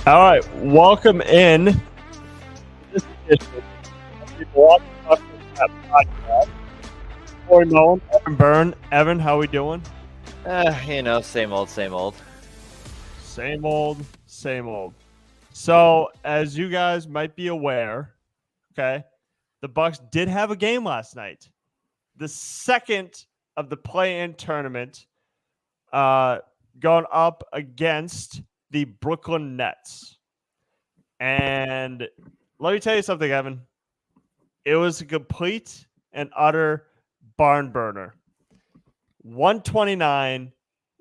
All right, welcome in this edition of the Milwaukee podcast. Moen, Bernd, Evan, how we doing? Same old, same old. Same old, same old. So, as you guys might be aware, okay, the Bucks did have a game last night, the second of the play-in tournament, going up against the Brooklyn Nets. And let me tell you something, Evan. It was a complete and utter barn burner. 129,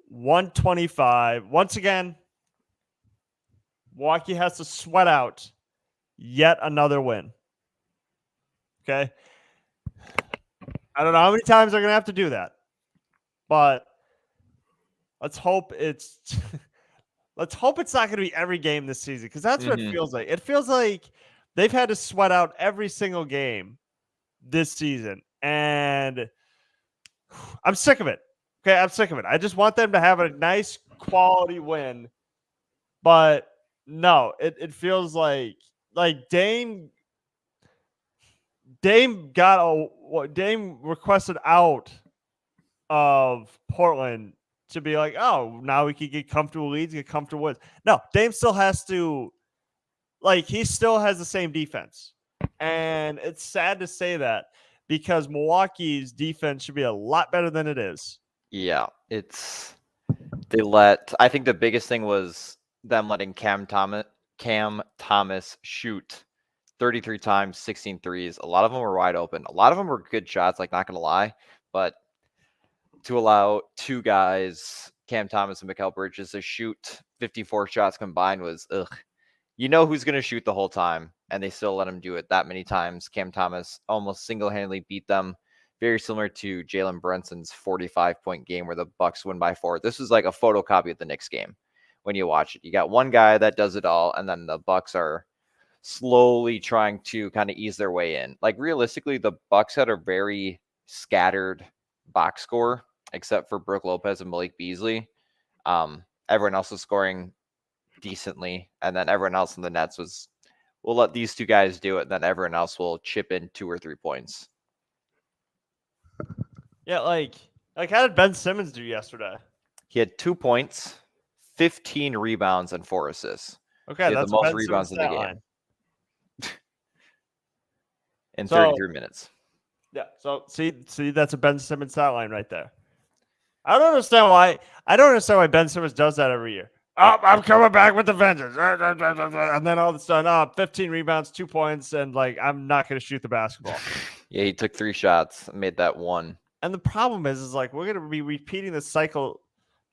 125. Once again, Milwaukee has to sweat out yet another win. Okay? I don't know how many times they're going to have to do that. But let's hope it's not going to be every game this season, because that's what it feels like. It feels like they've had to sweat out every single game this season, and I'm sick of it. Okay, I'm sick of it. I just want them to have a nice quality win, but no, it feels like Dame requested out of Portland to be like, oh, now we can get comfortable leads, get comfortable wins. No, Dame still has to, he still has the same defense. And it's sad to say that, because Milwaukee's defense should be a lot better than it is. Yeah, I think the biggest thing was them letting Cam Thomas shoot 33 times, 16 threes. A lot of them were wide open. A lot of them were good shots, not going to lie. But to allow two guys, Cam Thomas and Mikal Bridges, to shoot 54 shots combined was, ugh. You know who's going to shoot the whole time, and they still let him do it that many times. Cam Thomas almost single-handedly beat them, very similar to Jalen Brunson's 45-point game where the Bucks win by 4. This was like a photocopy of the Knicks game when you watch it. You got one guy that does it all, and then the Bucks are slowly trying to kind of ease their way in. Realistically, the Bucks had a very scattered box score, except for Brook Lopez and Malik Beasley. Everyone else was scoring decently, and then everyone else in the Nets was, we'll let these two guys do it, and then everyone else will chip in 2 or 3 points. Yeah, how did Ben Simmons do yesterday? He had 2 points, 15 rebounds, and 4 assists. Okay, that's the most Ben rebounds Simmons in the game line. in 33 minutes. Yeah, so see, that's a Ben Simmons stat line right there. I don't understand why Ben Simmons does that every year. Oh, I'm coming back with the vengeance. And then all of a sudden, 15 rebounds, 2 points, and I'm not going to shoot the basketball. Yeah, he took 3 shots and made that one. And the problem is we're going to be repeating the cycle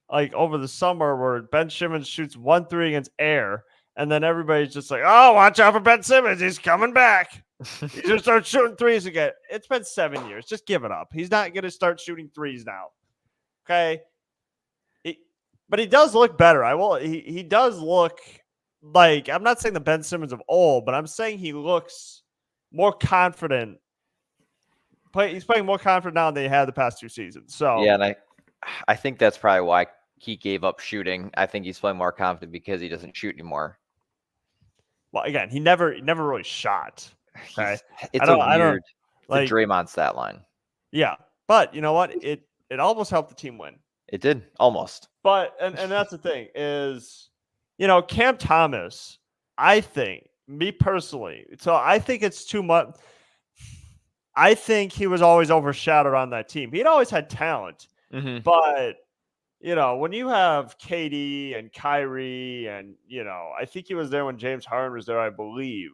over the summer where Ben Simmons shoots 1 3 against Air, and then everybody's just like, oh, watch out for Ben Simmons. He's coming back. He's going to start shooting threes again. It's been 7 years. Just give it up. He's not going to start shooting threes now. Okay? But he does look better. He does look I'm not saying the Ben Simmons of old, but I'm saying he looks more confident. He's playing more confident now than he had the past 2 seasons. So yeah, and I think that's probably why he gave up shooting. I think he's playing more confident because he doesn't shoot anymore. Well, again, he never really shot. Okay, it's a Draymond stat line. Yeah, but you know what? It almost helped the team win. It did, almost. But and that's the thing is, Cam Thomas, I think, me personally, so I think it's too much. I think he was always overshadowed on that team. He'd always had talent, but when you have KD and Kyrie, and I think he was there when James Harden was there, I believe.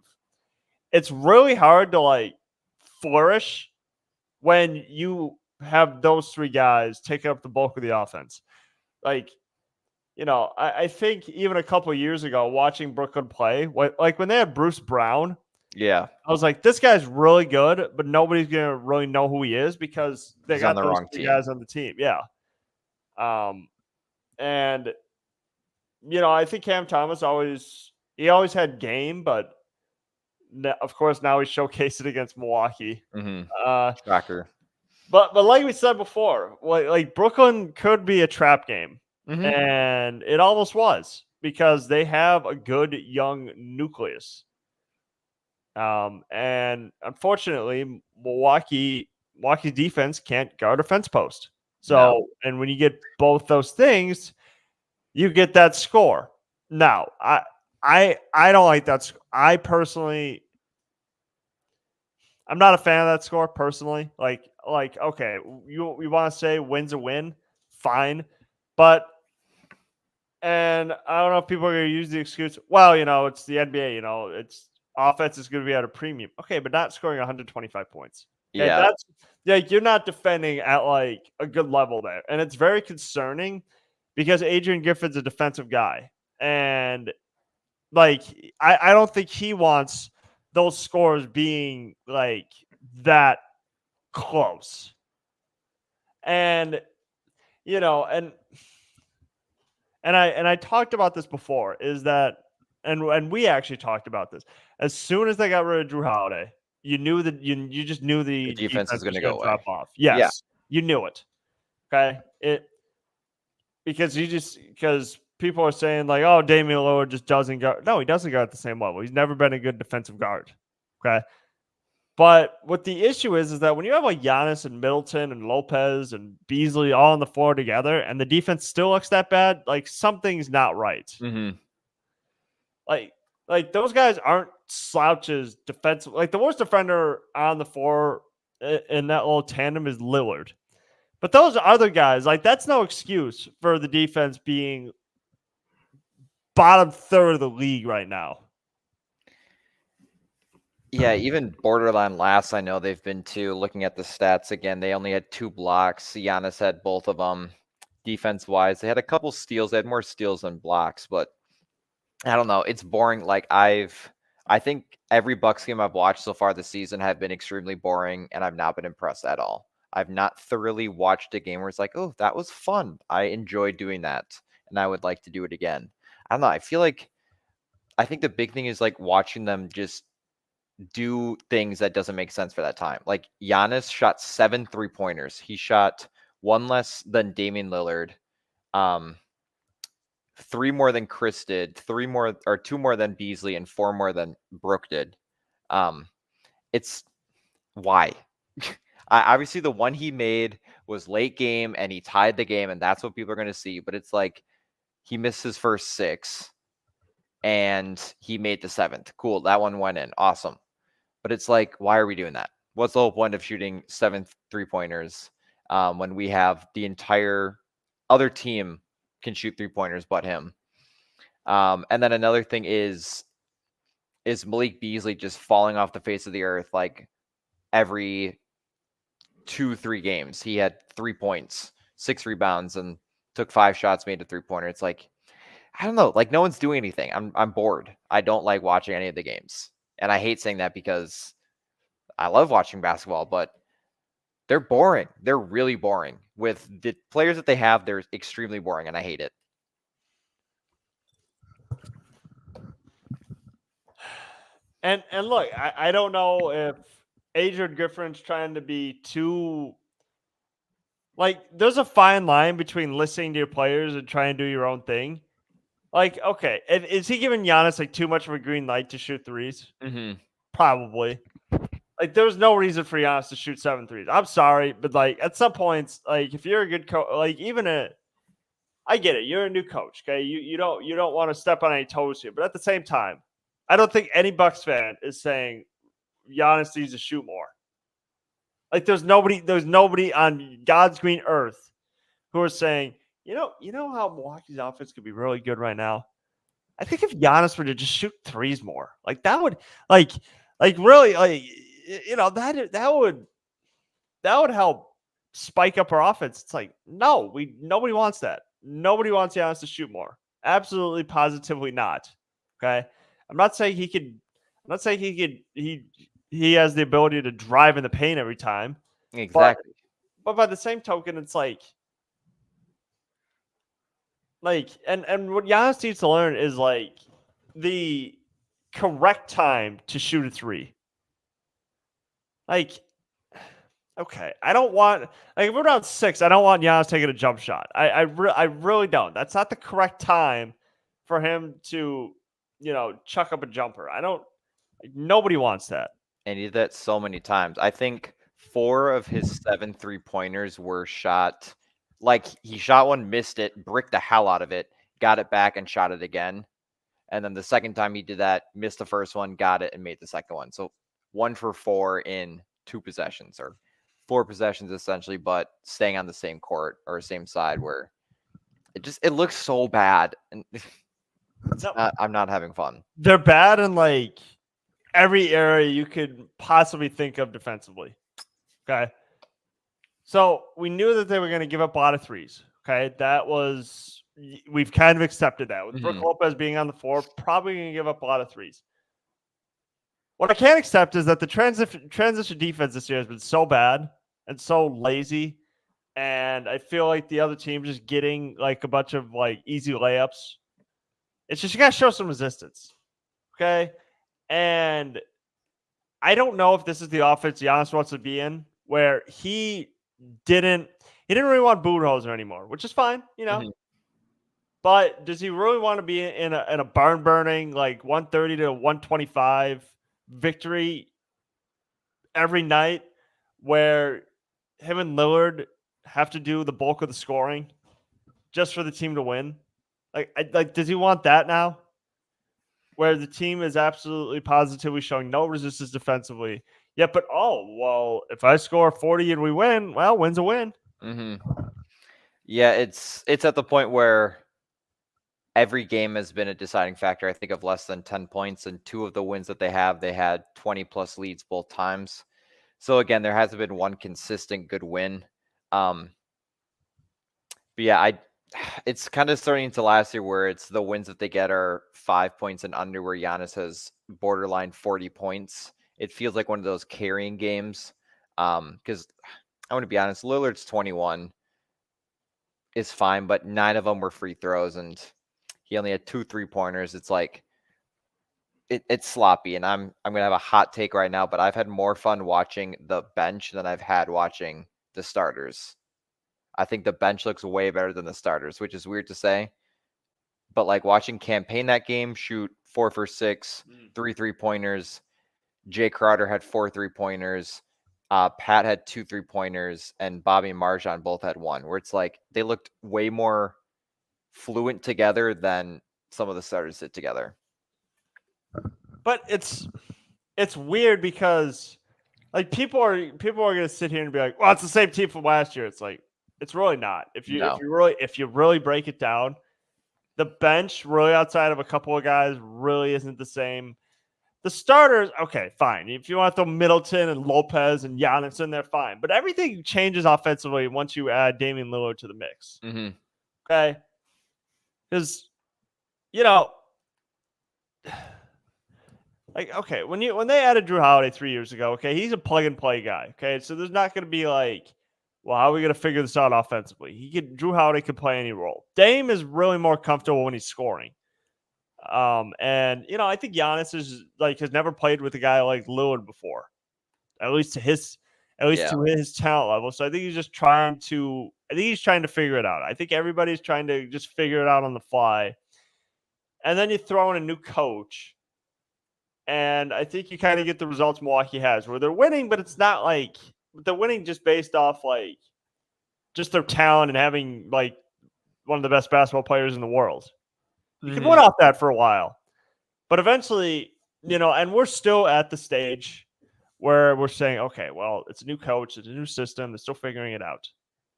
It's really hard to flourish when you have those 3 guys take up the bulk of the offense. I think even a couple of years ago, watching Brooklyn play, when they had Bruce Brown, yeah, I was like, this guy's really good, but nobody's gonna really know who he is because they got the those wrong 2 guys on the team. Yeah. And I think Cam Thomas always had game, but of course now he's showcased it against Milwaukee. Shocker. But like we said before, Brooklyn could be a trap game, and it almost was. because they have a good young nucleus. And unfortunately, Milwaukee's defense can't guard a fence post. So, No. and when you get both those things, you get that score. Now, I don't like that. I personally, I'm not a fan of that score personally. Like okay, you want to say win's a win, fine, but and I don't know if people are going to use the excuse. Well, it's the NBA. It's offense is going to be at a premium. Okay, but not scoring 125 points. Okay, Yeah. that's you're not defending at like a good level there, and it's very concerning because Adrian Griffin's a defensive guy, and like I don't think he wants those scores being like that close. And and I talked about this before is that and we actually talked about this. As soon as they got rid of Drew Holiday, you knew that you just knew The the defense is defense going was to going go to away. drop off. Yeah. Yes, you knew it. Okay, because people are saying like, oh, Damian Lillard just doesn't guard. No, he doesn't guard at the same level. He's never been a good defensive guard. Okay. But what the issue is that when you have like Giannis and Middleton and Lopez and Beasley all on the floor together and the defense still looks that bad, like something's not right. Mm-hmm. Like those guys aren't slouches defensive. Like the worst defender on the floor in that little tandem is Lillard. But those other guys, like that's no excuse for the defense being bottom third of the league right now. Yeah, even borderline last, I know they've been too. Looking at the stats again, they only had 2 blocks. Giannis had both of them. Defense-wise, they had a couple steals. They had more steals than blocks, but I don't know. It's boring. Like I think every Bucks game I've watched so far this season have been extremely boring, and I've not been impressed at all. I've not thoroughly watched a game where it's like, oh, that was fun. I enjoyed doing that, and I would like to do it again. I don't know. I think the big thing is like watching them just do things that doesn't make sense for that time. Like Giannis shot 7 3-pointers. He shot 1 less than Damian Lillard, 3 more than Chris did, 2 more than Beasley, and 4 more than Brooke did. It's why. Obviously, the one he made was late game and he tied the game, and that's what people are going to see. But it's like he missed his first 6 and he made the 7th. Cool. That one went in. Awesome. But it's like, why are we doing that? What's the whole point of shooting 7 3-pointers when we have the entire other team can shoot 3-pointers but him? And then another thing is Malik Beasley just falling off the face of the earth like every 2-3 games. He had 3 points, 6 rebounds, and took 5 shots, made a 3-pointer. It's like, I don't know, like no one's doing anything. I'm bored. I don't like watching any of the games. And I hate saying that because I love watching basketball, but they're boring. They're really boring. With the players that they have, they're extremely boring, and I hate it. And look, I don't know if Adrian Griffin's trying to be too like there's a fine line between listening to your players and trying to do your own thing. Like, okay, is he giving Giannis like too much of a green light to shoot threes? Mm-hmm. Probably. Like, there's no reason for Giannis to shoot 7 threes. I'm sorry, but like at some points, like if you're a good coach, like I get it, you're a new coach, okay? You don't want to step on any toes here, but at the same time, I don't think any Bucks fan is saying Giannis needs to shoot more. Like, there's nobody on God's green earth who are saying, you know how Milwaukee's offense could be really good right now. I think if Giannis were to just shoot threes more, like that would, like really, like that would help spike up our offense. It's like nobody wants that. Nobody wants Giannis to shoot more. Absolutely, positively not. Okay, I'm not saying he could. I'm not saying he could. He has the ability to drive in the paint every time. Exactly. But by the same token, it's like and what Giannis needs to learn is like the correct time to shoot a 3. Like, okay, I don't want like if we're down 6, I don't want Giannis taking a jump shot. I really don't. That's not the correct time for him to, chuck up a jumper. Nobody wants that. And he did that so many times. I think 4 of his 7 3-pointers were shot. Like he shot one, missed it, bricked the hell out of it, got it back and shot it again. And then the second time he did that, missed the first one, got it, and made the second one. So 1 for 4 in 2 possessions, or 4 possessions essentially, but staying on the same court or same side, where it looks so bad, and I'm not having fun. They're bad in like every area you could possibly think of defensively. Okay. So we knew that they were going to give up a lot of threes. Okay. We've kind of accepted that. With Brook Lopez being on the floor, probably going to give up a lot of threes. What I can't accept is that the transition defense this year has been so bad and so lazy. And I feel like the other team just getting like a bunch of like easy layups. It's just, you got to show some resistance. Okay. And I don't know if this is the offense Giannis wants to be in, where he didn't really want Budenholzer anymore, which is fine, But does he really want to be in a barn burning like 130 to 125 victory every night, where him and Lillard have to do the bulk of the scoring just for the team to win? Like, does he want that now? Where the team is absolutely positively showing no resistance defensively. Yeah, but if I score 40 and we win, well, win's a win. Yeah, it's at the point where every game has been a deciding factor. I think of less than 10 points, and 2 of the wins that they had 20 plus leads both times. So again, there hasn't been one consistent good win. But yeah, it's kind of starting into last year where it's the wins that they get are 5 points and under, where Giannis has borderline 40 points. It feels like one of those carrying games. Because I want to be honest, Lillard's 21 is fine, but 9 of them were free throws, and he only had 2 3-pointers. It's like it's sloppy, and I'm gonna have a hot take right now, but I've had more fun watching the bench than I've had watching the starters. I think the bench looks way better than the starters, which is weird to say. But like watching Campaign that game, shoot 4 for 6, 3 3-pointers. Jay Crowder had 4 3-pointers. Pat had 2 3-pointers, and Bobby and Marjan both had 1, where it's like they looked way more fluent together than some of the starters did together. But it's weird because like people are going to sit here and be like, well, it's the same team from last year. It's like, it's really not. If you really break it down, the bench really outside of a couple of guys really isn't the same. The starters, okay, fine. If you want to throw Middleton and Lopez and Giannis in there, fine. But everything changes offensively once you add Damian Lillard to the mix. Okay? Because, like, okay, when they added Drew Holiday 3 years ago, okay, he's a plug-and-play guy, okay? So there's not going to be like, well, how are we going to figure this out offensively? Drew Holiday can play any role. Dame is really more comfortable when he's scoring. And I think Giannis has never played with a guy like Lillard before, at least to his talent level. So I think he's trying to figure it out. I think everybody's trying to just figure it out on the fly. And then you throw in a new coach, and I think you kind of get the results Milwaukee has, where they're winning, but it's not like they're winning just based off like just their talent and having like one of the best basketball players in the world. You can win off that for a while, but eventually, and we're still at the stage where we're saying, okay, well, it's a new coach, it's a new system, they're still figuring it out.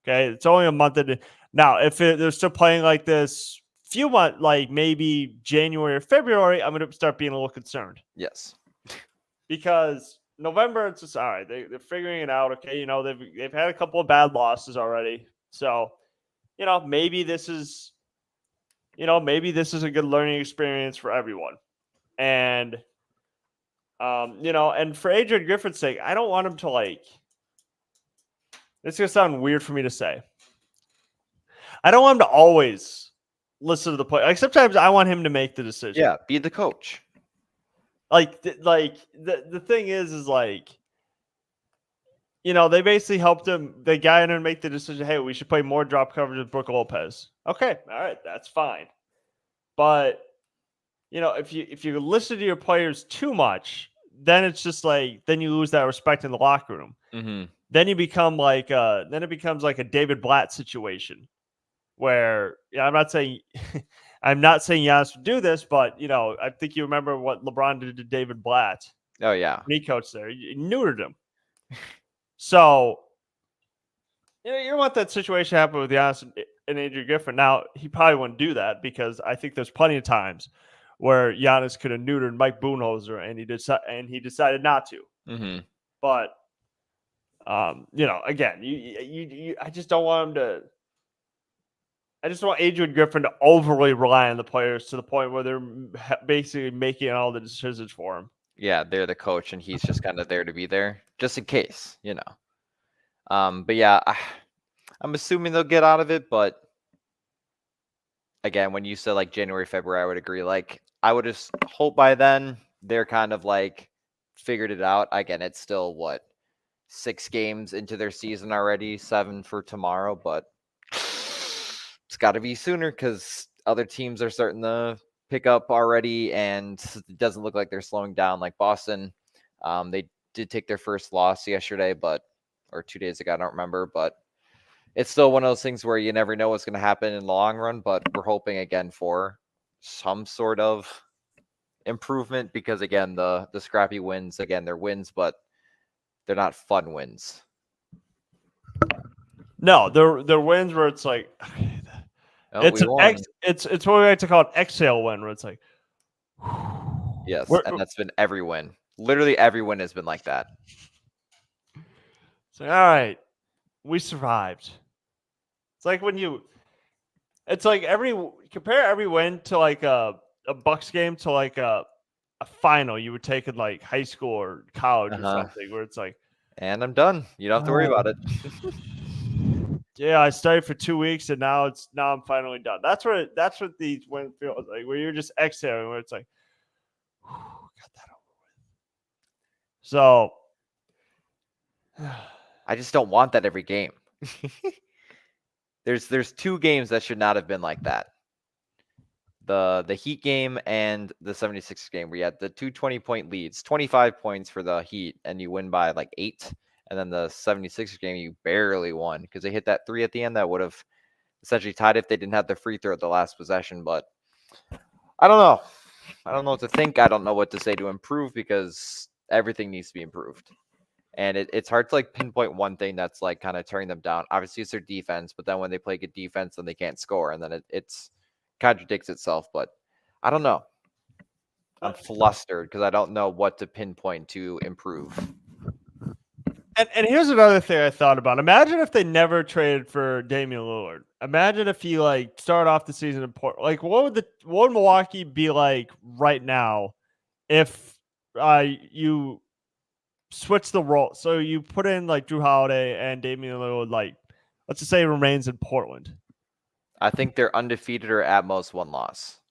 Okay, it's only a month now. If they're still playing like this, few months, like maybe January or February, I'm going to start being a little concerned. Yes, because November, it's just all right. They're figuring it out. Okay, they've had a couple of bad losses already, so maybe this is. Maybe this is a good learning experience for everyone. And, and for Adrian Griffin's sake, I don't want him to it's going to sound weird for me to say. I don't want him to always listen to the play. Like sometimes I want him to make the decision. Yeah, be the coach. The thing is like, they basically helped him. The guy in there make the decision. Hey, we should play more drop coverage with Brook Lopez. Okay, all right, that's fine. But if you listen to your players too much, then it's just like then you lose that respect in the locker room. Mm-hmm. Then you become like then it becomes like a David Blatt situation where I'm not saying I'm not saying Giannis would do this, but I think you remember what LeBron did to David Blatt Oh yeah. when he coached there. He neutered him. So you don't want that situation to happen with Giannis and Adrian Griffin. Now he probably wouldn't do that because I think there's plenty of times where Giannis could have neutered Mike Budenholzer and he decided not to. Mm-hmm. But again, I just don't want him to. I just want Adrian Griffin to overly rely on the players to the point where they're basically making all the decisions for him. Yeah, they're the coach, and he's just kind of there to be there, just in case, But yeah, I'm assuming they'll get out of it. But again, when you said like January, February, I would agree. Like I would just hope by then they're kind of like figured it out. Again, it's still 6 games into their season already, 7 for tomorrow, but it's got to be sooner because other teams are starting to pick up already, and it doesn't look like they're slowing down. Like Boston, they did take their first loss yesterday, or 2 days ago, I don't remember, but it's still one of those things where you never know what's going to happen in the long run. But we're hoping again for some sort of improvement because again, the scrappy wins, again, they're wins, but they're not fun wins. No, they're wins where it's like it's what we like to call an exhale win, where it's like yes, and that's been every win. Literally every win has been like that. It's like, all right, we survived. It's like compare every win to like a Bucks game to like a final you would take in like high school or college or something, where it's like, and I'm done. You don't have to worry about it. Yeah, I studied for 2 weeks and now I'm finally done. That's what these wins feel like, where you're just exhaling, where it's like, got that over with. So I just don't want that every game. There's 2 games that should not have been like that. The Heat game and the 76ers game where you had the 2 20-point leads, 25 points for the Heat, and you win by like 8. And then the 76ers game, you barely won because they hit that 3 at the end that would have essentially tied if they didn't have the free throw at the last possession. But I don't know. I don't know what to think. I don't know what to say to improve because everything needs to be improved. And it's hard to like pinpoint one thing that's like kind of tearing them down. Obviously, it's their defense, but then when they play good defense, then they can't score, and then it's contradicts itself. But I don't know. I'm flustered because I don't know what to pinpoint to improve. And here's another thing I thought about. Imagine if they never traded for Damian Lillard. Imagine if he like started off the season in Portland. Like, what would Milwaukee be like right now if you switch the role? So you put in like Drew Holiday and Damian Lillard, like, let's just say remains in Portland. I think they're undefeated or at most 1 loss.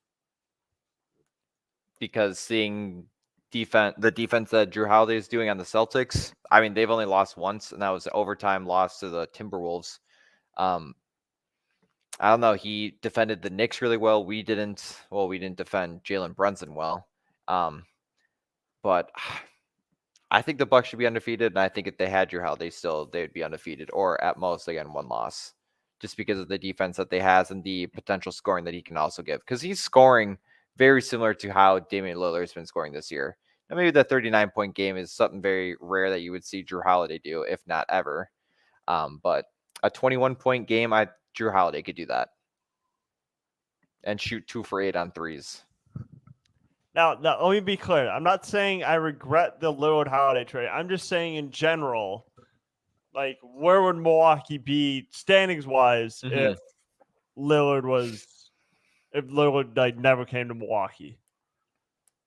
Because seeing the defense that Drew Holiday is doing on the Celtics, I mean, they've only lost once, and that was an overtime loss to the Timberwolves. I don't know. He defended the Knicks really well. We didn't defend Jalen Brunson well. But I think the Bucks should be undefeated, and I think if they had Drew Holiday still, they would be undefeated, or at most, again, 1 loss, just because of the defense that they has and the potential scoring that he can also give. Because he's scoring very similar to how Damian Lillard's been scoring this year. And maybe the 39-point game is something very rare that you would see Drew Holiday do, if not ever. But a 21-point game, Drew Holiday could do that and shoot 2 for 8 on threes. Now, let me be clear. I'm not saying I regret the Lillard Holiday trade. I'm just saying in general, like, where would Milwaukee be standings wise if Lillard like never came to Milwaukee?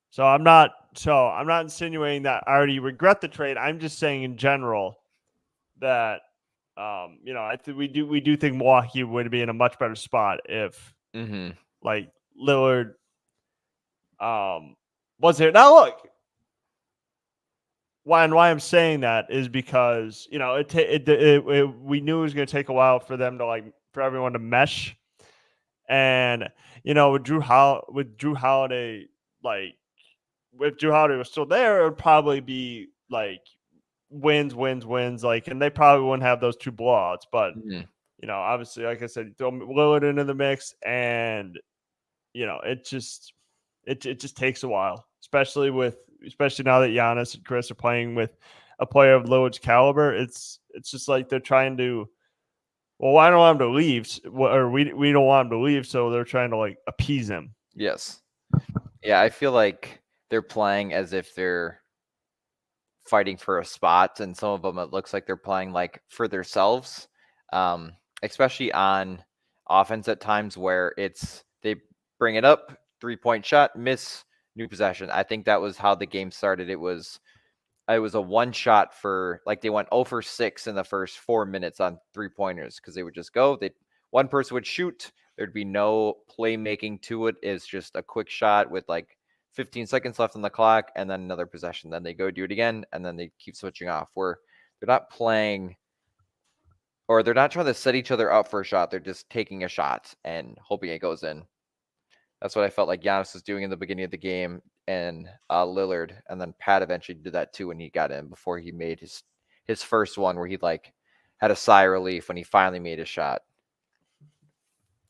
So I'm not insinuating that I already regret the trade. I'm just saying in general that I think we do think Milwaukee would be in a much better spot if like Lillard was there. Now look, why I'm saying that is because we knew it was going to take a while for them to for everyone to mesh, And with Drew Holiday, like if Drew Holiday was still there, it would probably be like wins, like, and they probably wouldn't have those two blowouts. But obviously, like I said, you throw Lillard into the mix, and it just takes a while, especially now that Giannis and Chris are playing with a player of Lillard's caliber. It's just like they're trying to. Well, I don't want him to leave, or we don't want him to leave, so they're trying to like appease him. Yes. Yeah, I feel like they're playing as if they're fighting for a spot, and some of them it looks like they're playing like for themselves, especially on offense at times where they bring it up, 3-point shot, miss, new possession. I think that was how the game started. It was a one shot for like they went 0 for 6 in the first 4 minutes on 3-pointers because they would just go. One person would shoot. There'd be no playmaking to it. It's just a quick shot with like 15 seconds left on the clock and then another possession. Then they go do it again and then they keep switching off. Where they're not playing or they're not trying to set each other up for a shot. They're just taking a shot and hoping it goes in. That's what I felt like Giannis was doing in the beginning of the game, and Lillard, and then Pat eventually did that too when he got in before he made his first one where he like had a sigh of relief when he finally made a shot.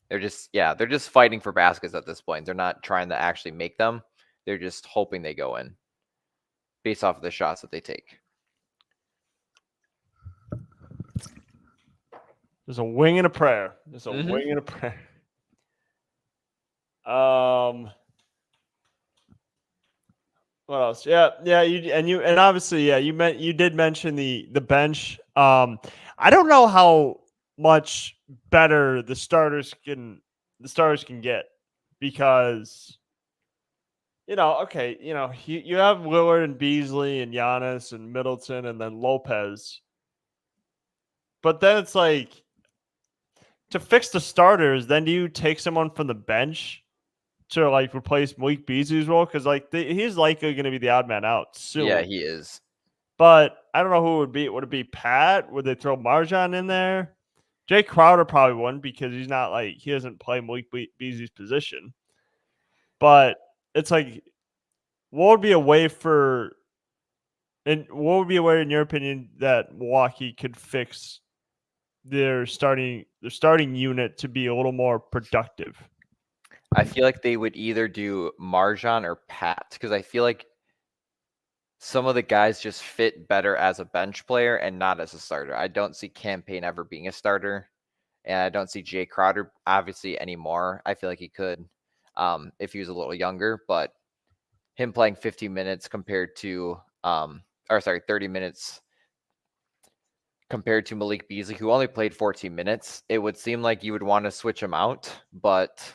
They're just fighting for baskets at this point. They're not trying to actually make them. They're just hoping they go in based off of the shots that they take. There's a wing and a prayer. Wing and a prayer. What else? Yeah. And obviously, yeah, you did mention the bench. I don't know how much better the starters can get because you have Lillard and Beasley and Giannis and Middleton and then Lopez. But then it's like to fix the starters, then do you take someone from the bench to like replace Malik Beasley's role? Because like he's likely going to be the odd man out soon. Yeah, he is. But I don't know who it would be. Would it be Pat? Would they throw Marjan in there? Jay Crowder probably wouldn't because he doesn't play Malik Beasley's position. But it's like, what would be a way in your opinion that Milwaukee could fix their starting unit to be a little more productive? I feel like they would either do Marjan or Pat because I feel like some of the guys just fit better as a bench player and not as a starter. I don't see Campaign ever being a starter, and I don't see Jay Crowder obviously anymore. I feel like he could if he was a little younger, but him playing 50 minutes compared to 30 minutes compared to Malik Beasley, who only played 14 minutes, it would seem like you would want to switch him out, but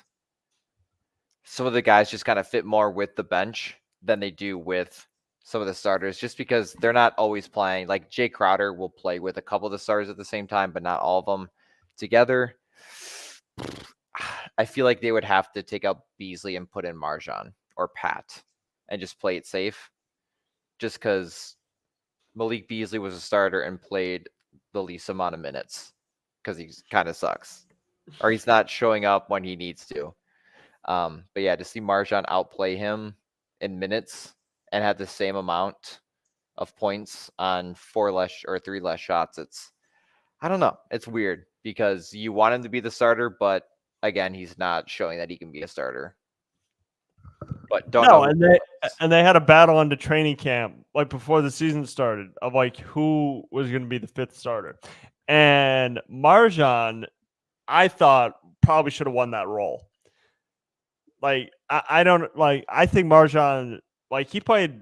some of the guys just kind of fit more with the bench than they do with some of the starters, just because they're not always playing. Like Jay Crowder will play with a couple of the starters at the same time, but not all of them together. I feel like they would have to take out Beasley and put in Marjan or Pat and just play it safe, just because Malik Beasley was a starter and played the least amount of minutes because he kind of sucks or he's not showing up when he needs to. But yeah, to see Marjan outplay him in minutes and have the same amount of points on 3 less shots, I don't know. It's weird because you want him to be the starter, but again, he's not showing that he can be a starter. But don't know. And they had a battle into training camp like before the season started of like who was going to be the 5th starter. And Marjan, I thought probably should have won that role. Like I think Marjan, like he played.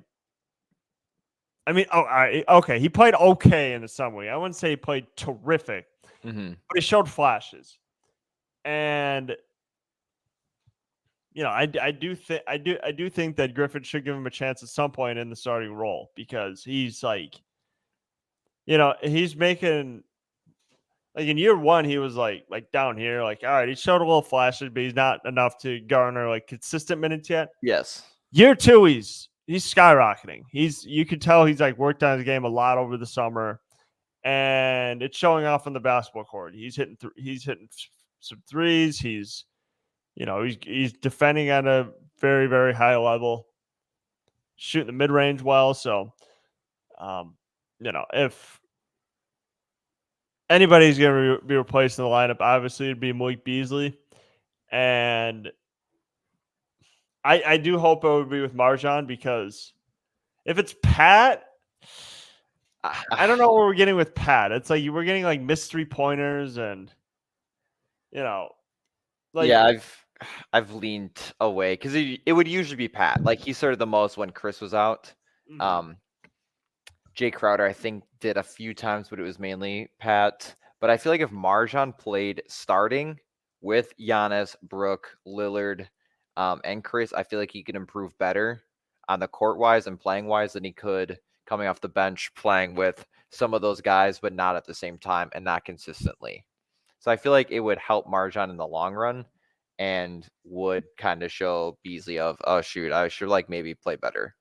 I mean, okay, he played okay in the summer league. I wouldn't say he played terrific, but he showed flashes. And I do think that Griffin should give him a chance at some point in the starting role because he's like, he's making. Like in year 1, he was like down here, like all right, he showed a little flashes, but he's not enough to garner like consistent minutes yet. Yes. Year 2, he's skyrocketing. You could tell he's like worked on his game a lot over the summer, and it's showing off on the basketball court. He's hitting some threes. He's he's defending at a very, very high level, shooting the mid range well. So, if anybody's going to be replaced in the lineup, obviously it'd be Malik Beasley, and I do hope it would be with Marjan, because if it's Pat, I don't know what we're getting with Pat. It's like we're getting like missed 3-pointers and like yeah, I've leaned away because it would usually be Pat. Like he started the most when Chris was out. Jay Crowder, I think, did a few times, but it was mainly Pat. But I feel like if Marjan played starting with Giannis, Brooke, Lillard, and Chris, I feel like he could improve better on the court wise and playing wise than he could coming off the bench playing with some of those guys, but not at the same time and not consistently. So I feel like it would help Marjan in the long run and would kind of show Beasley of, oh shoot, I should like maybe play better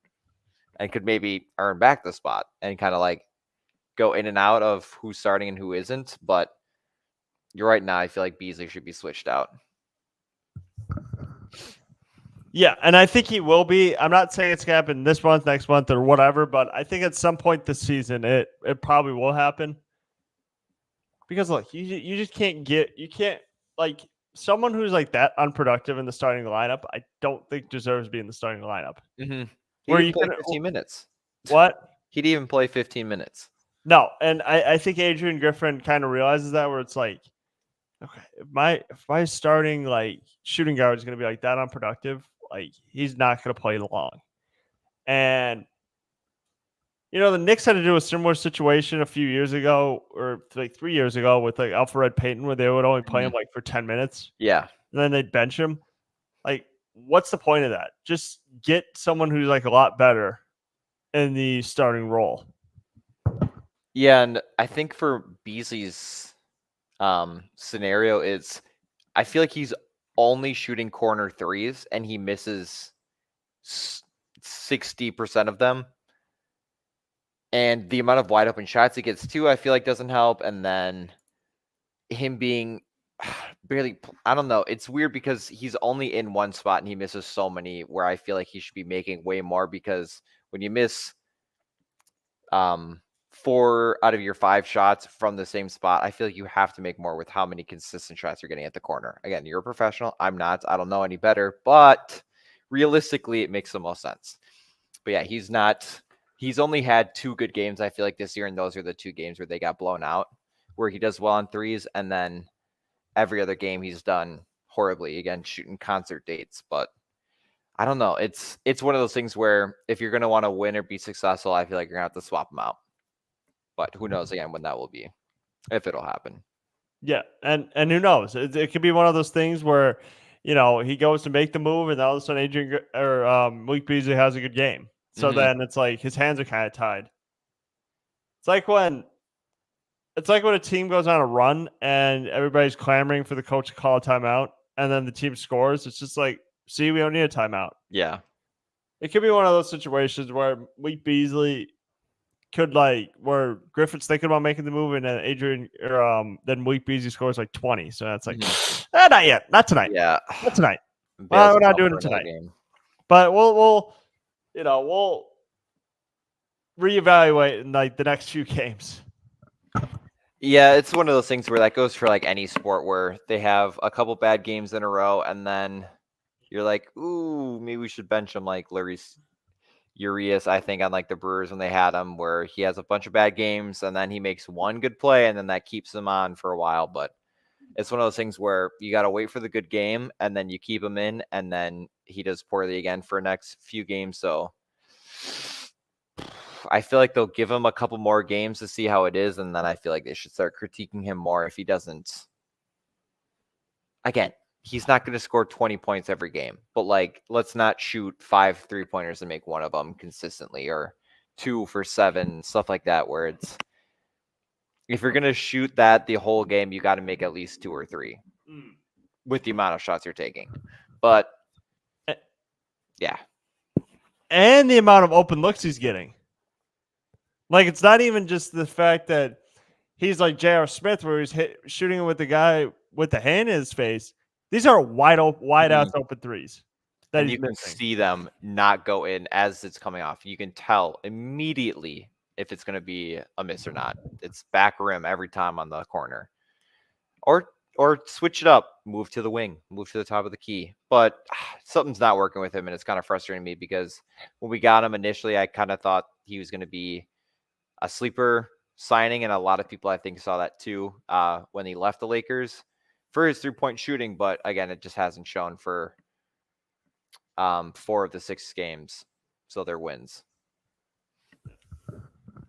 and could maybe earn back the spot and kind of like go in and out of who's starting and who isn't. But you're right, now I feel like Beasley should be switched out. Yeah, and I think he will be. I'm not saying it's going to happen this month, next month, or whatever, but I think at some point this season it probably will happen. Because look, you just can't like someone who's like that unproductive in the starting lineup. I don't think deserves to be in the starting lineup. Mm-hmm. Where you play 15 minutes. What? He'd even play 15 minutes. No, and I think Adrian Griffin kind of realizes that, where it's like, okay, if my starting like shooting guard is going to be like that unproductive, like he's not going to play long. And the Knicks had to do a similar situation a few years ago, or like 3 years ago, with like Alfred Payton, where they would only play him like for 10 minutes. Yeah. And then they'd bench him. Like, what's the point of that? Just get someone who's like a lot better in the starting role. Yeah, and I think for Beasley's scenario is, I feel like he's only shooting corner threes and he misses 60% of them. And the amount of wide open shots he gets too, I feel like doesn't help. And then him being barely, I don't know. It's weird because he's only in one spot and he misses so many, where I feel like he should be making way more, because when you miss 4 out of your 5 shots from the same spot, I feel like you have to make more with how many consistent shots you're getting at the corner. Again, you're a professional. I'm not. I don't know any better, but realistically, it makes the most sense. But yeah, he's only had 2 good games, I feel like, this year, and those are the 2 games where they got blown out, where he does well on threes, and then every other game he's done horribly, again, shooting concert dates. But I don't know. It's one of those things where if you're going to want to win or be successful, I feel like you're going to have to swap them out. But who knows, again, when that will be, if it'll happen. Yeah, and who knows? It could be one of those things where, he goes to make the move, and all of a sudden Adrian or Malik Beasley has a good game. So then it's like his hands are kind of tied. It's like when a team goes on a run and everybody's clamoring for the coach to call a timeout, and then the team scores. It's just like, see, we don't need a timeout. Yeah. It could be one of those situations where Malik Beasley could where Griffin's thinking about making the move, and then Adrian or then Malik Beasley scores like 20. So that's like, not yet, not tonight. Yeah, not tonight. We're not doing it tonight. But we'll reevaluate in like the next few games. Yeah, it's one of those things where that goes for like any sport, where they have a couple bad games in a row, and then you're like, ooh, maybe we should bench him, like Larry's Urias, I think, on like the Brewers when they had him, where he has a bunch of bad games and then he makes one good play and then that keeps him on for a while. But it's one of those things where you got to wait for the good game and then you keep him in, and then he does poorly again for the next few games. So I feel like they'll give him a couple more games to see how it is, and then I feel like they should start critiquing him more if he doesn't. Again, he's not going to score 20 points every game, but like, let's not shoot 5 3-pointers and make one of them consistently, or 2 for 7, stuff like that, where it's, if you're going to shoot that the whole game, you got to make at least 2 or 3 with the amount of shots you're taking. But yeah. And the amount of open looks he's getting. Like, it's not even just the fact that he's like J.R. Smith, where he's shooting with the guy with the hand in his face. These are wide ass open threes that And he's you can missing. see them not go in as it's coming off. You can tell immediately if it's going to be a miss or not. It's back rim every time on the corner. Or switch it up, move to the wing, move to the top of the key. But something's not working with him, and it's kind of frustrating me because when we got him initially, I kind of thought he was going to be a sleeper signing, and a lot of people I think saw that too when he left the Lakers for his 3-point shooting. But again, it just hasn't shown for 4 of the 6 games, so they're wins.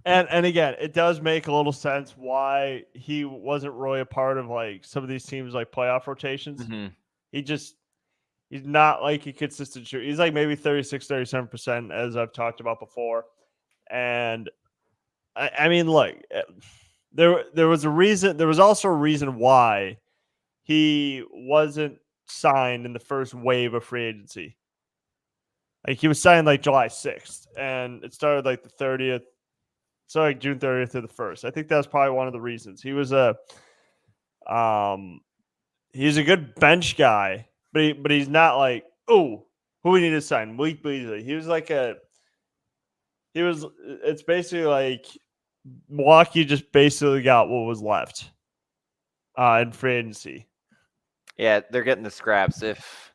And again, it does make a little sense why he wasn't really a part of like some of these teams like playoff rotations. Mm-hmm. He's not like a consistent shooter. He's like maybe 36, 37%, as I've talked about before. And I mean, look, there was a reason. There was also a reason why he wasn't signed in the first wave of free agency. Like he was signed like July 6th, and it started like the 30th. So like June 30th to the 1st. I think that was probably one of the reasons. He's a good bench guy, but he's not like, oh, who we need to sign? Malik Beasley. It's basically like Milwaukee just basically got what was left in free agency. Yeah, they're getting the scraps. If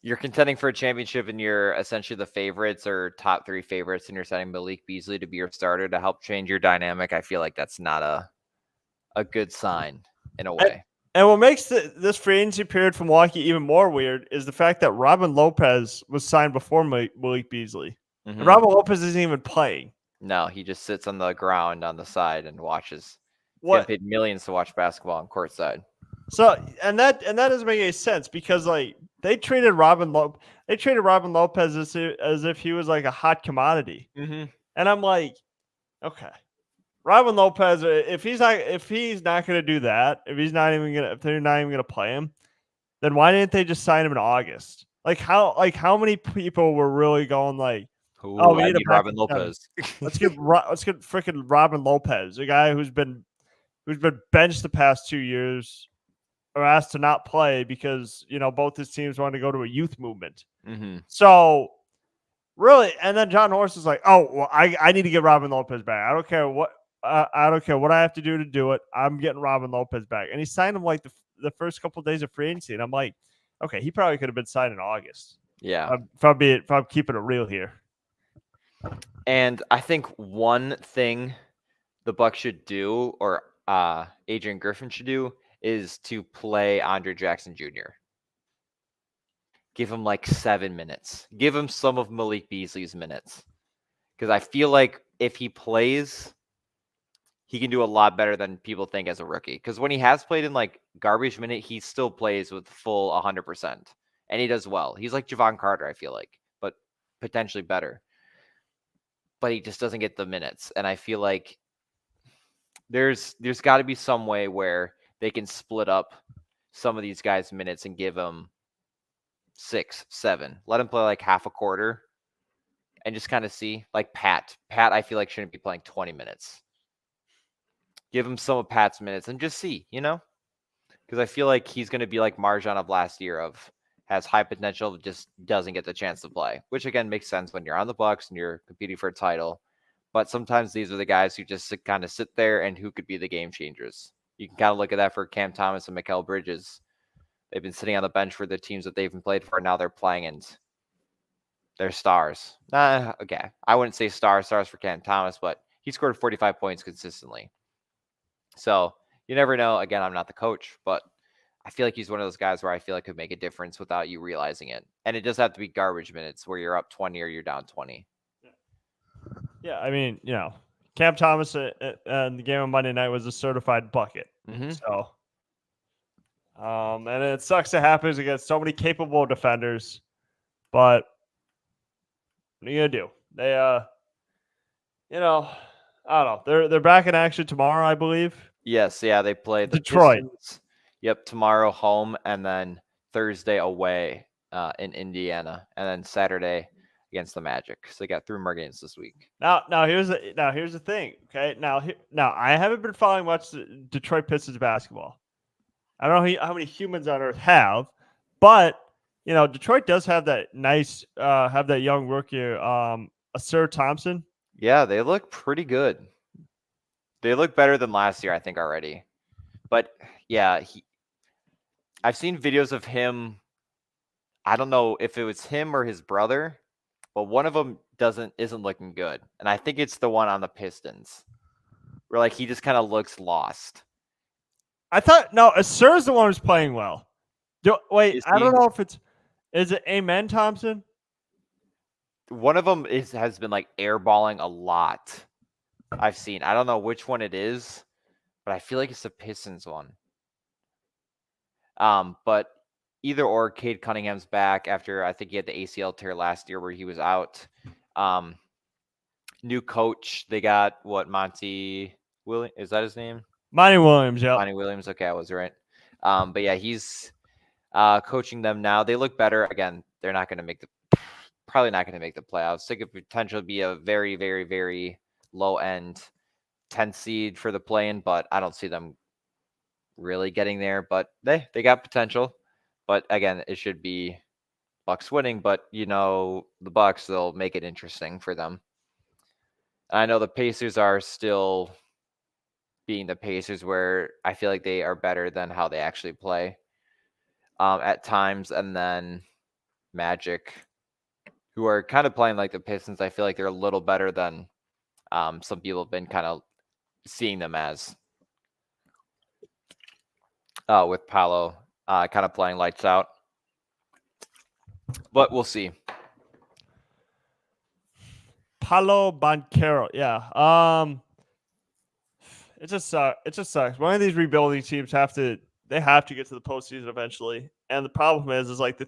you're contending for a championship and you're essentially the favorites or top 3 favorites and you're setting Malik Beasley to be your starter to help change your dynamic, I feel like that's not a good sign in a way. And what makes this free agency period for Milwaukee even more weird is the fact that Robin Lopez was signed before Malik Beasley. Mm-hmm. And Robin Lopez isn't even playing. No, he just sits on the ground on the side and watches. He's What? getting paid millions to watch basketball on courtside. So and that doesn't make any sense because like they treated Robin Lopez as if he was like a hot commodity. Mm-hmm. And I'm like, okay. Robin Lopez, if he's not going to do that, if they're not even going to play him, then why didn't they just sign him in August? Like how many people were really going like, oh, we need Robin Lopez. let's get freaking Robin Lopez, a guy who's been benched the past 2 years or asked to not play because both his teams wanted to go to a youth movement. Mm-hmm. So really, and then John Horst is like, oh well, I need to get Robin Lopez back. I don't care what I have to do it. I'm getting Robin Lopez back. And he signed him like the first couple of days of free agency. And I'm like, okay, he probably could have been signed in August. Yeah. If I'm keeping it real here. And I think one thing the Bucks should do, or Adrian Griffin should do, is to play Andre Jackson Jr. Give him like 7 minutes. Give him some of Malik Beasley's minutes. Because I feel like if he plays, he can do a lot better than people think as a rookie. Because when he has played in like garbage minute, he still plays with full 100%. And he does well. He's like Javon Carter, I feel like, but potentially better. But he just doesn't get the minutes. And I feel like there's got to be some way where they can split up some of these guys' minutes and give them 6, 7. Let him play like half a quarter and just kind of see. Like Pat, I feel like shouldn't be playing 20 minutes. Give him some of Pat's minutes and just see, because I feel like he's going to be like Marjan of last year, has high potential, just doesn't get the chance to play, which again makes sense when you're on the Bucks and you're competing for a title. But sometimes these are the guys who just kind of sit there and who could be the game changers. You can kind of look at that for Cam Thomas and Mikal Bridges. They've been sitting on the bench for the teams that they've been played for. Now they're playing and they're stars. Okay. I wouldn't say stars for Cam Thomas, but he scored 45 points consistently. So you never know. Again, I'm not the coach, but I feel like he's one of those guys where I feel like could make a difference without you realizing it. And it does have to be garbage minutes where you're up 20 or you're down 20. Yeah, I mean, Cam Thomas in the game on Monday night was a certified bucket. Mm-hmm. So, and it sucks it happens against so many capable defenders, but what are you gonna do? They, I don't know. They're back in action tomorrow, I believe. Yes, yeah, they play the Detroit. Pistons. Yep, tomorrow home, and then Thursday away in Indiana, and then Saturday against the Magic. So they got 3 more games this week. Now here's the thing. Okay, now I haven't been following much Detroit Pistons basketball. I don't know how many humans on Earth have, but Detroit does have that nice, have that young rookie, Sir Thompson. Yeah, they look pretty good. They look better than last year, I think, already. But yeah, I've seen videos of him. I don't know if it was him or his brother, but one of them isn't looking good, and I think it's the one on the Pistons, where like he just kind of looks lost. I thought no, Sir is the one who's playing well. Wait, Is I he? don't know if is it Amen Thompson? One of them has been like airballing a lot. I've seen. I don't know which one it is, but I feel like it's the Pistons one. But either or, Cade Cunningham's back after I think he had the ACL tear last year where he was out. New coach, they got Monty Williams, is that his name? Monty Williams, yeah. Monty Williams, okay, I was right. But yeah, he's coaching them now. They look better. Again, they're not going to probably not going to make the playoffs. They could potentially be a very, very, very low end 10 seed for the play-in, but I don't see them really getting there. But they got potential. But again, it should be Bucks winning. But the Bucks, they'll make it interesting for them. And I know the Pacers are still being the Pacers, where I feel like they are better than how they actually play at times, and then Magic, who are kind of playing like the Pistons. I feel like they're a little better than some people have been kind of seeing them as, with Paolo kind of playing lights out. But we'll see. Paolo Banchero, yeah. It just sucks. One of these rebuilding teams have to get to the postseason eventually, and the problem is like the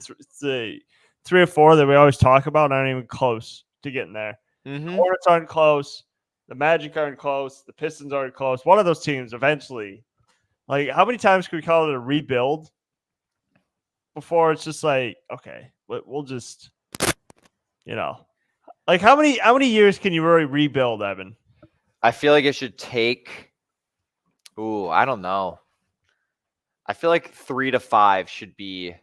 3 or 4 that we always talk about aren't even close to getting there. Mm-hmm. The Hornets aren't close. The Magic aren't close. The Pistons aren't close. One of those teams eventually. Like, how many times can we call it a rebuild before it's just like, okay, we'll just, like how many years can you really rebuild, Evan? I feel like it should take. I don't know. I feel like 3 to 5 should be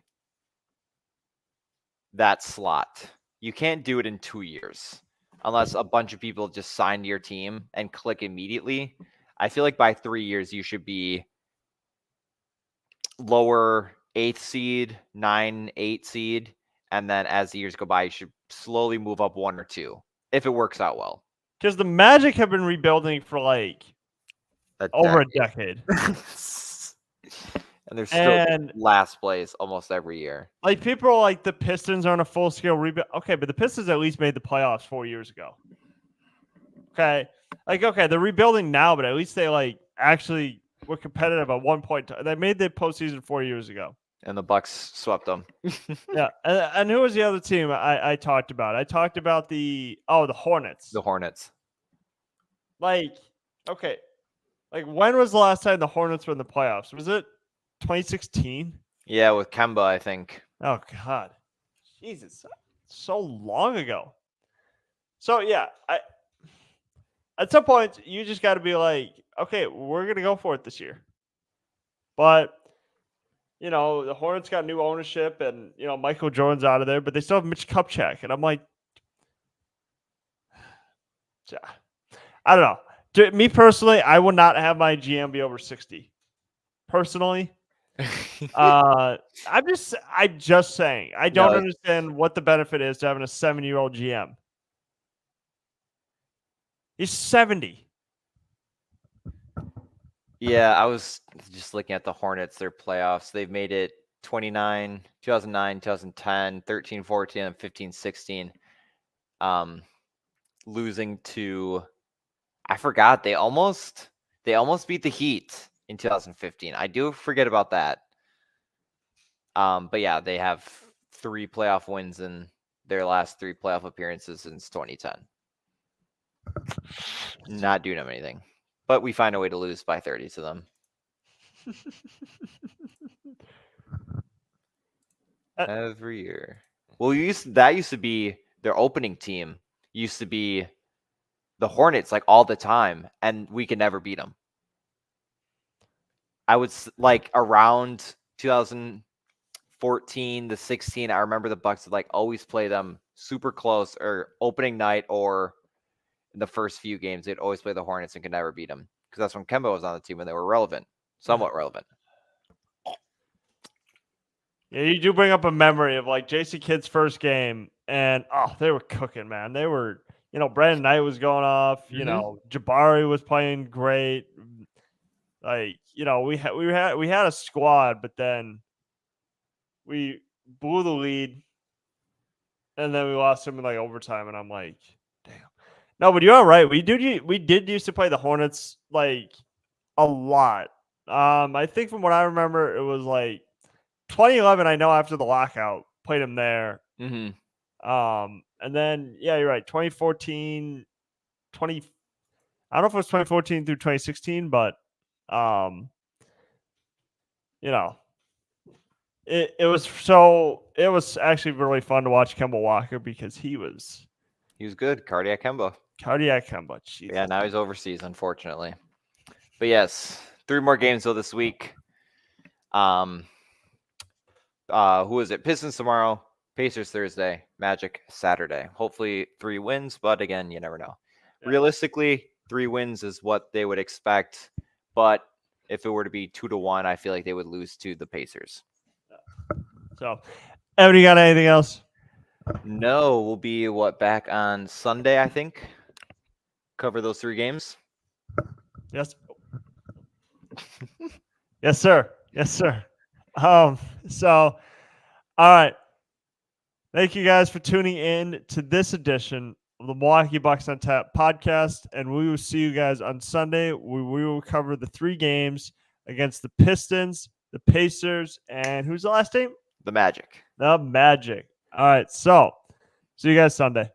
that slot. You can't do it in 2 years unless a bunch of people just sign to your team and click immediately. I feel like by 3 years, you should be lower 8th seed, 9, 8 seed. And then as the years go by, you should slowly move up 1 or 2 if it works out well. Because the Magic have been rebuilding for like over a decade. And they're still last place almost every year. Like, people are like, the Pistons are on a full-scale rebuild. Okay, but the Pistons at least made the playoffs 4 years ago. Okay. Like, okay, they're rebuilding now, but at least they, like, actually were competitive at one point. They made the postseason 4 years ago. And the Bucks swept them. Yeah. And who was the other team I talked about? I talked about the Hornets. The Hornets. Like, okay. Like, when was the last time the Hornets were in the playoffs? Was it 2016? Yeah, with Kemba, I think. Oh, God. Jesus. So long ago. So, yeah. At some point, you just got to be like, okay, we're going to go for it this year. But, the Hornets got new ownership and, Michael Jordan's out of there, but they still have Mitch Kupchak. And I'm like, I don't know. Me personally, I would not have my GM be over 60. Personally. I'm just saying. I don't understand what the benefit is to having a 7-year-old GM. He's 70. Yeah, I was just looking at the Hornets, their playoffs. They've made it 2009, 2010, 13, 14, and 15, 16. Losing to, I forgot, they almost beat the Heat in 2015. I do forget about that. But yeah, they have 3 playoff wins in their last 3 playoff appearances since 2010. Not doing them anything. But we find a way to lose by 30 to them. Every year. Well, that used to be their opening team. Used to be the Hornets like all the time, and we could never beat them. I would like around 2014 to 16. I remember the Bucks would like always play them super close or opening night or in the first few games. They'd always play the Hornets and could never beat them because that's when Kemba was on the team and they were relevant, somewhat relevant. Yeah, you do bring up a memory of like Jason Kidd's first game, and they were cooking, man. They were, Brandon Knight was going off. Jabari was playing great. Like, we had a squad, but then we blew the lead, and then we lost him in like overtime, and I'm like, damn. No, but you're right. We did used to play the Hornets like a lot. I think from what I remember, it was like 2011. I know after the lockout, played him there. Mm-hmm. And then you're right. 2014, 20. I don't know if it was 2014 through 2016, but it was actually really fun to watch Kemba Walker because he was good. Cardiac Kemba. Jesus. Yeah, now he's overseas, unfortunately. But yes, 3 more games though this week. Who is it? Pistons tomorrow, Pacers Thursday, Magic Saturday. Hopefully 3 wins, but again, you never know. Yeah. Realistically, 3 wins is what they would expect, but if it were to be 2-1, I feel like they would lose to the Pacers. So, Evan, you got anything else? No, we'll be back on Sunday, I think. Cover those 3 games. Yes. Yes, sir. So, all right. Thank you guys for tuning in to this edition of the Milwaukee Bucks on Tap podcast, and we will see you guys on Sunday. We will cover the 3 games against the Pistons, the Pacers, and who's the last team? The Magic. The Magic. All right. So, see you guys Sunday.